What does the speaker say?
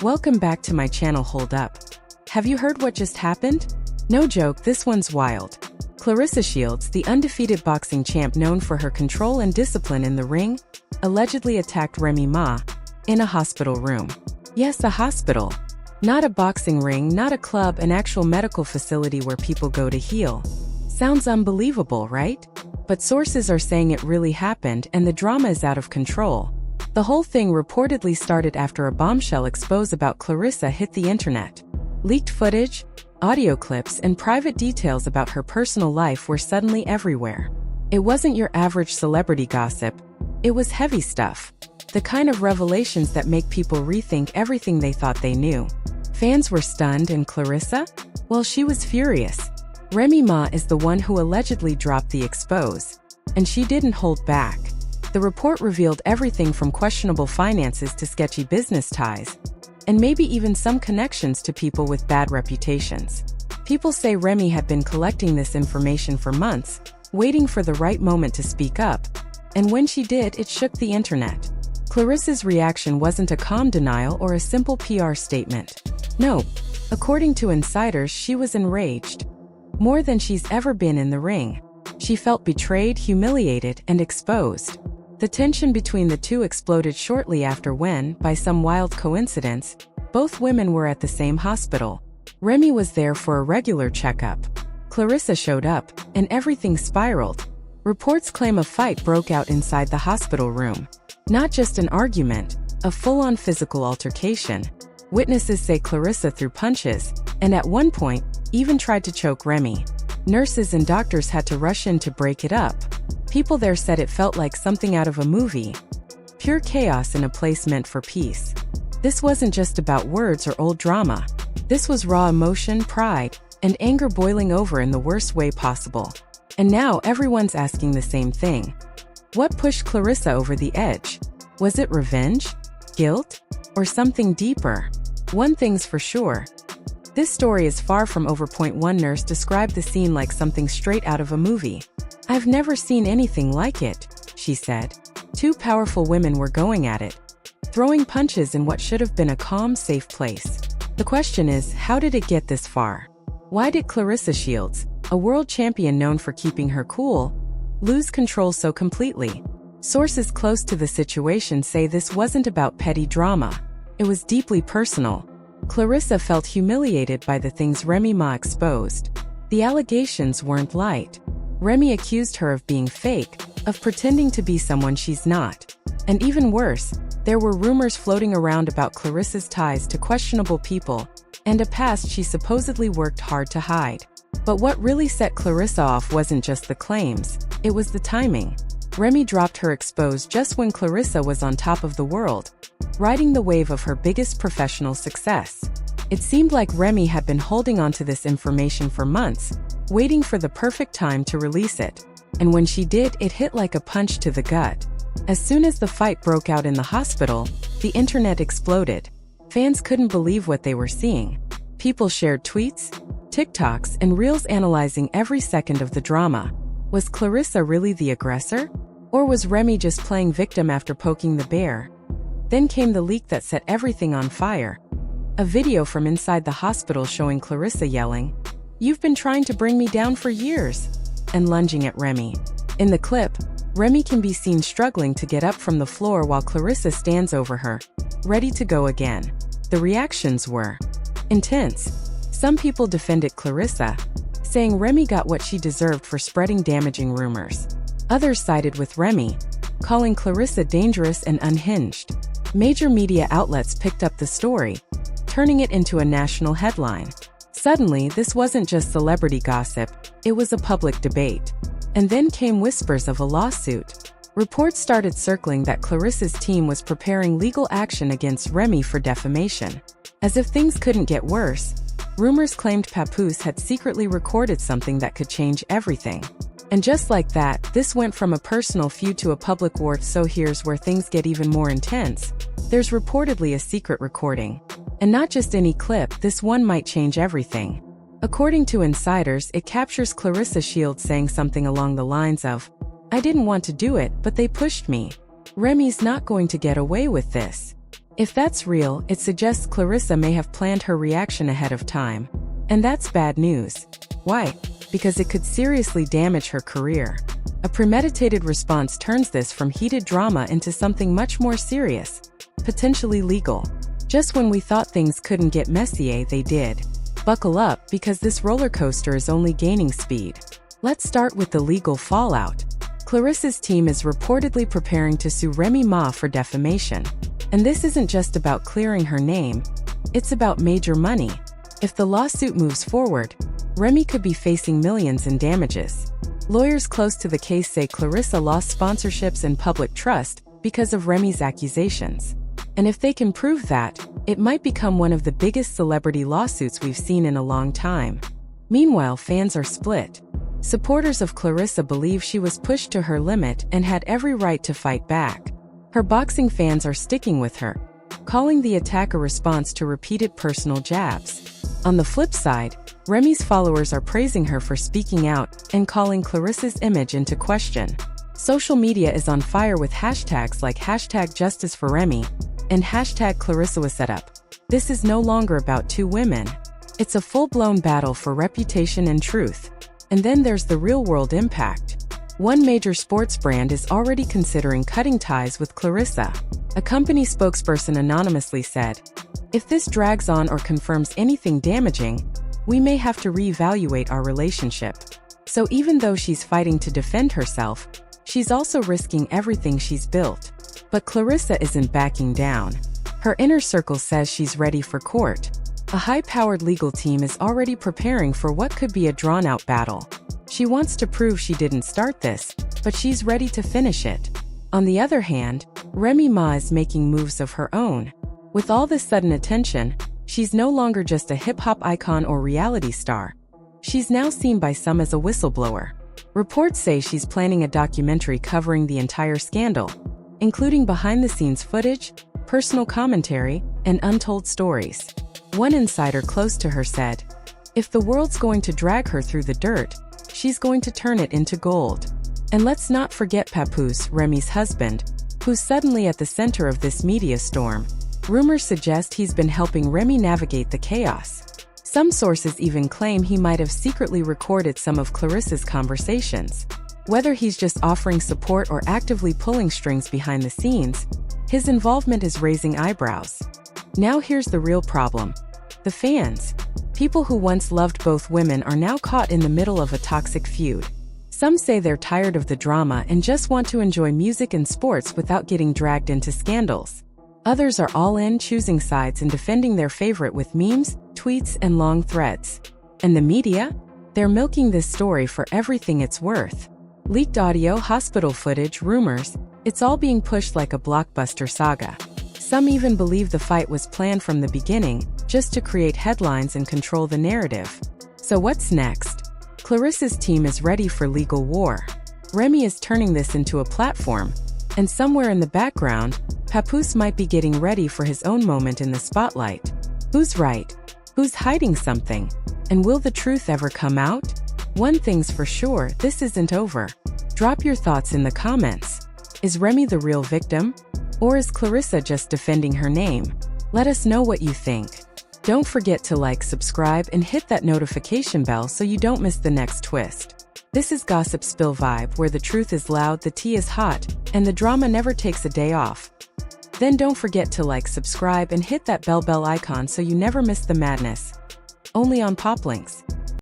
Welcome back to my channel. Hold up. Have you heard what just happened? No joke, this one's wild. Claressa Shields, the undefeated boxing champ known for her control and discipline in the ring, allegedly attacked Remy Ma in a hospital room. Yes, a hospital. Not a boxing ring, not a club, an actual medical facility where people go to heal. Sounds unbelievable, right? But sources are saying it really happened and the drama is out of control. The whole thing reportedly started after a bombshell expose about Claressa hit the internet. Leaked footage, audio clips, and private details about her personal life were suddenly everywhere. It wasn't your average celebrity gossip. It was heavy stuff. The kind of revelations that make people rethink everything they thought they knew. Fans were stunned, and Claressa? Well, she was furious. Remy Ma is the one who allegedly dropped the expose. And she didn't hold back. The report revealed everything from questionable finances to sketchy business ties, and maybe even some connections to people with bad reputations. People say Remy had been collecting this information for months, waiting for the right moment to speak up, and when she did, it shook the internet. Claressa's reaction wasn't a calm denial or a simple PR statement. No, according to insiders, she was enraged. More than she's ever been in the ring. She felt betrayed, humiliated, and exposed. The tension between the two exploded shortly after when, by some wild coincidence, both women were at the same hospital. Remy was there for a regular checkup. Claressa showed up, and everything spiraled. Reports claim a fight broke out inside the hospital room. Not just an argument, a full-on physical altercation. Witnesses say Claressa threw punches, and at one point, even tried to choke Remy. Nurses and doctors had to rush in to break it up. People there said it felt like something out of a movie. Pure chaos in a place meant for peace. This wasn't just about words or old drama. This was raw emotion, pride, and anger boiling over in the worst way possible. And now everyone's asking the same thing. What pushed Claressa over the edge? Was it revenge? Guilt? Or something deeper? One thing's for sure. This story is far from over. One nurse described the scene like something straight out of a movie. "I've never seen anything like it," she said. Two powerful women were going at it, throwing punches in what should have been a calm, safe place. The question is, how did it get this far? Why did Claressa Shields, a world champion known for keeping her cool, lose control so completely? Sources close to the situation say this wasn't about petty drama. It was deeply personal. Claressa felt humiliated by the things Remy Ma exposed. The allegations weren't light. Remy accused her of being fake, of pretending to be someone she's not. And even worse, there were rumors floating around about Claressa's ties to questionable people, and a past she supposedly worked hard to hide. But what really set Claressa off wasn't just the claims, it was the timing. Remy dropped her expose just when Claressa was on top of the world, riding the wave of her biggest professional success. It seemed like Remy had been holding on to this information for months, waiting for the perfect time to release it. And when she did, it hit like a punch to the gut. As soon as the fight broke out in the hospital, the internet exploded. Fans couldn't believe what they were seeing. People shared tweets, TikToks, and reels analyzing every second of the drama. Was Claressa really the aggressor? Or was Remy just playing victim after poking the bear? Then came the leak that set everything on fire. A video from inside the hospital showing Claressa yelling, "You've been trying to bring me down for years," and lunging at Remy. In the clip, Remy can be seen struggling to get up from the floor while Claressa stands over her, ready to go again. The reactions were intense. Some people defended Claressa, saying Remy got what she deserved for spreading damaging rumors. Others sided with Remy, calling Claressa dangerous and unhinged. Major media outlets picked up the story, turning it into a national headline. Suddenly, this wasn't just celebrity gossip, it was a public debate. And then came whispers of a lawsuit. Reports started circling that Claressa's team was preparing legal action against Remy for defamation. As if things couldn't get worse, rumors claimed Papoose had secretly recorded something that could change everything. And just like that, this went from a personal feud to a public war. So here's where things get even more intense. There's reportedly a secret recording. And not just any clip, this one might change everything. According to insiders, it captures Claressa Shields saying something along the lines of, "I didn't want to do it, but they pushed me. Remy's not going to get away with this." If that's real, it suggests Claressa may have planned her reaction ahead of time. And that's bad news. Why? Because it could seriously damage her career. A premeditated response turns this from heated drama into something much more serious, potentially legal. Just when we thought things couldn't get messier, they did. Buckle up, because this roller coaster is only gaining speed. Let's start with the legal fallout. Claressa's team is reportedly preparing to sue Remy Ma for defamation. And this isn't just about clearing her name, it's about major money. If the lawsuit moves forward, Remy could be facing millions in damages. Lawyers close to the case say Claressa lost sponsorships and public trust because of Remy's accusations. And if they can prove that, it might become one of the biggest celebrity lawsuits we've seen in a long time. Meanwhile, fans are split. Supporters of Claressa believe she was pushed to her limit and had every right to fight back. Her boxing fans are sticking with her, calling the attack a response to repeated personal jabs. On the flip side, Remy's followers are praising her for speaking out and calling Claressa's image into question. Social media is on fire with hashtags like #JusticeForRemy and #ClaressaWasSetUp. This is no longer about two women. It's a full-blown battle for reputation and truth. And then there's the real-world impact. One major sports brand is already considering cutting ties with Claressa. A company spokesperson anonymously said, "If this drags on or confirms anything damaging, we may have to reevaluate our relationship." So even though she's fighting to defend herself, she's also risking everything she's built. But Claressa isn't backing down. Her inner circle says she's ready for court. A high-powered legal team is already preparing for what could be a drawn-out battle. She wants to prove she didn't start this, but she's ready to finish it. On the other hand, Remy Ma is making moves of her own. With all this sudden attention, she's no longer just a hip-hop icon or reality star. She's now seen by some as a whistleblower. Reports say she's planning a documentary covering the entire scandal, including behind-the-scenes footage, personal commentary, and untold stories. One insider close to her said, "If the world's going to drag her through the dirt, she's going to turn it into gold." And let's not forget Papoose, Remy's husband, who's suddenly at the center of this media storm. Rumors suggest he's been helping Remy navigate the chaos. Some sources even claim he might have secretly recorded some of Claressa's conversations. Whether he's just offering support or actively pulling strings behind the scenes, his involvement is raising eyebrows. Now here's the real problem. The fans. People who once loved both women are now caught in the middle of a toxic feud. Some say they're tired of the drama and just want to enjoy music and sports without getting dragged into scandals. Others are all in, choosing sides and defending their favorite with memes, tweets, and long threads. And the media? They're milking this story for everything it's worth. Leaked audio, hospital footage, rumors, it's all being pushed like a blockbuster saga. Some even believe the fight was planned from the beginning, just to create headlines and control the narrative. So what's next? Claressa's team is ready for legal war. Remy is turning this into a platform. And somewhere in the background, Papoose might be getting ready for his own moment in the spotlight. Who's right? Who's hiding something? And will the truth ever come out? One thing's for sure, this isn't over. Drop your thoughts in the comments. Is Remy the real victim? Or is Claressa just defending her name? Let us know what you think. Don't forget to like, subscribe, and hit that notification bell so you don't miss the next twist. This is Gossip Spill Vibe, where the truth is loud, the tea is hot, and the drama never takes a day off. Then don't forget to like, subscribe, and hit that bell icon so you never miss the madness. Only on Pop Links.